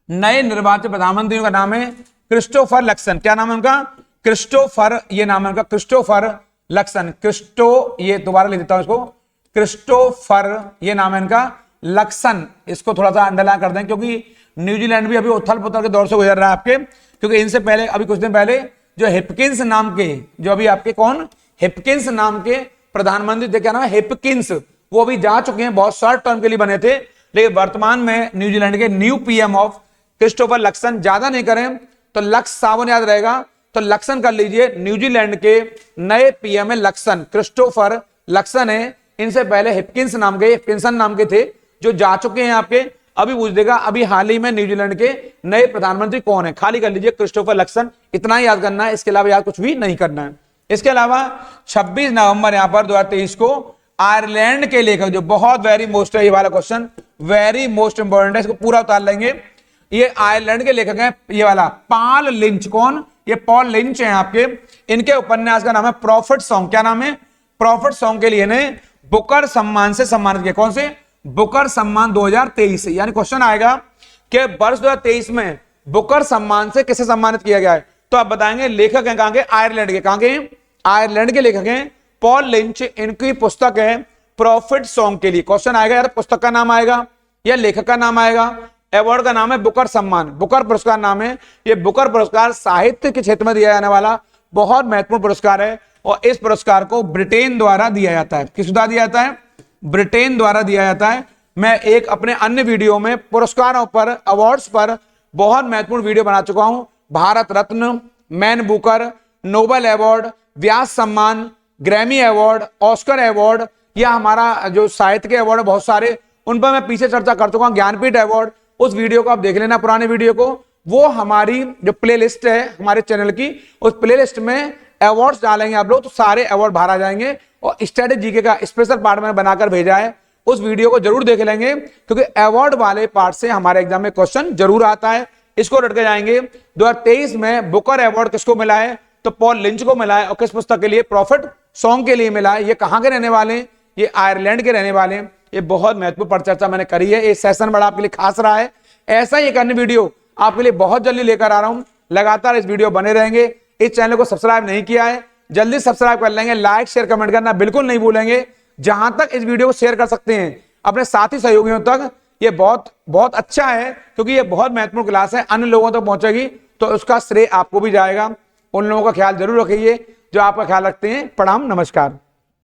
नए निर्वाचित प्रधानमंत्री का नाम है क्रिस्टोफर लक्सन। क्या नाम है उनका, क्रिस्टोफर, ये नाम है उनका क्रिस्टोफर लक्सन। ये दोबारा लिख देता हूं इसको, क्रिस्टोफर, ये नाम है इनका लक्सन। इसको थोड़ा सा अंडरलाइन कर दें क्योंकि न्यूजीलैंड भी अभी उथल पुथल के दौर से गुजर रहा है आपके, क्योंकि इनसे पहले अभी कुछ दिन पहले जो हिपकिंस नाम के, जो अभी आपके कौन, हिपकिंस नाम के प्रधानमंत्री थे, क्या नाम है, हिपकिंस, वो अभी जा चुके हैं, बहुत शॉर्ट टर्म के लिए बने थे। लेकिन वर्तमान में न्यूजीलैंड के new PM of Christopher Luxon, ज्यादा नहीं करें तो लक्स सावन याद रहेगा, तो लक्सन कर लीजिए। न्यूजीलैंड के नए PM है लक्सन, क्रिस्टोफर लक्सन है। इनसे पहले हिपकिंस नाम के, हिपकिंसन नाम के थे जो जा चुके हैं आपके। अभी पूछ देगा अभी हाल ही में न्यूजीलैंड के नए प्रधानमंत्री कौन है, खाली कर लीजिए क्रिस्टोफर लक्सन, इतना ही याद करना है, इसके अलावा याद कुछ भी नहीं करना है। इसके अलावा 26 नवंबर यहां पर 2023 को आयरलैंड के लेखक, जो बहुत वेरी मोस्ट है ये वाला क्वेश्चन, वेरी मोस्ट इंपॉर्टेंट है, इसको पूरा उतार लेंगे। ये आयरलैंड के लेखक हैं, ये वाला पॉल लिंच। कौन, ये पॉल लिंच हैं आपके। इनके उपन्यास का नाम है प्रॉफिट सॉन्ग। क्या नाम है, प्रॉफिट सॉन्ग के लिए ने बुकर सम्मान से सम्मानित किया। कौन से, बुकर सम्मान 2023। यानी क्वेश्चन आएगा कि वर्ष 2023 में बुकर सम्मान से किसे सम्मानित किया गया है, तो आप बताएंगे लेखक हैं कहां के, आयरलैंड के। कहां के, आयरलैंड के लेखक हैं पॉल लिंच। इनकी पुस्तक है प्रॉफिट सॉन्ग के लिए क्वेश्चन आएगा, यार पुस्तक का नाम आएगा या लेखक का नाम आएगा। अवार्ड का नाम है बुकर सम्मान, बुकर पुरस्कार नाम है। ये बुकर पुरस्कार साहित्य के क्षेत्र में दिया जाने वाला बहुत महत्वपूर्ण पुरस्कार है और इस पुरस्कार को ब्रिटेन द्वारा दिया जाता है। किस द्वारा दिया जाता है, ब्रिटेन द्वारा दिया जाता है। मैं एक अपने अन्य वीडियो में पुरस्कारों पर, अवार्ड्स पर बहुत महत्वपूर्ण वीडियो बना चुका हूं। Bharat Ratna, man Booker, Nobel award, व्यास सम्मान, ग्रैमी अवार्ड, ऑस्कर अवार्ड, या हमारा जो साहित्य के अवार्ड बहुत सारे, उन पर मैं पीछे चर्चा कर चुका हूं। ज्ञानपीठ अवार्ड, उस वीडियो को आप देख लेना, पुराने वीडियो को। वो हमारी जो प्लेलिस्ट है हमारे चैनल की, उस प्लेलिस्ट में अवार्ड्स डालेंगे आप लोग तो सारे अवार्ड बाहर आ जाएंगे। और स्टडी जीके का स्पेशल पार्ट मैंने बनाकर भेजा है, उस वीडियो को जरूर देख लेंगे क्योंकि अवार्ड वाले पार्ट से हमारे एग्जाम में क्वेश्चन जरूर आता है। इसको रट के जाएंगे। 2023 में बुकर अवार्ड किसको मिला है, तो पॉल लिंच को मिला है। और किस पुस्तक के लिए, प्रॉफिट सॉन्ग के लिए मिला है। ये कहां के रहने वाले हैं, ये आयरलैंड के रहने वाले हैं। ये बहुत महत्वपूर्ण परिचर्चा मैंने करी है, ये सेशन बड़ा आपके लिए खास रहा है। ऐसा ही एक अन्य वीडियो आपके लिए बहुत जल्दी लेकर आ रहा हूं, लगातार इस वीडियो बने रहेंगे। इस चैनल को सब्सक्राइब नहीं किया है, जल्दी सब्सक्राइब कर लेंगे। लाइक शेयर कमेंट करना बिल्कुल नहीं भूलेंगे। जहां तक इस वीडियो को शेयर कर सकते हैं अपने साथी सहयोगियों तक, ये बहुत बहुत अच्छा है क्योंकि ये बहुत महत्वपूर्ण क्लास है, अन्य लोगों तक पहुंचेगी तो उसका श्रेय आपको भी जाएगा। उन लोगों का ख्याल जरूर रखिए जो आपका ख्याल रखते हैं। प्रणाम, नमस्कार।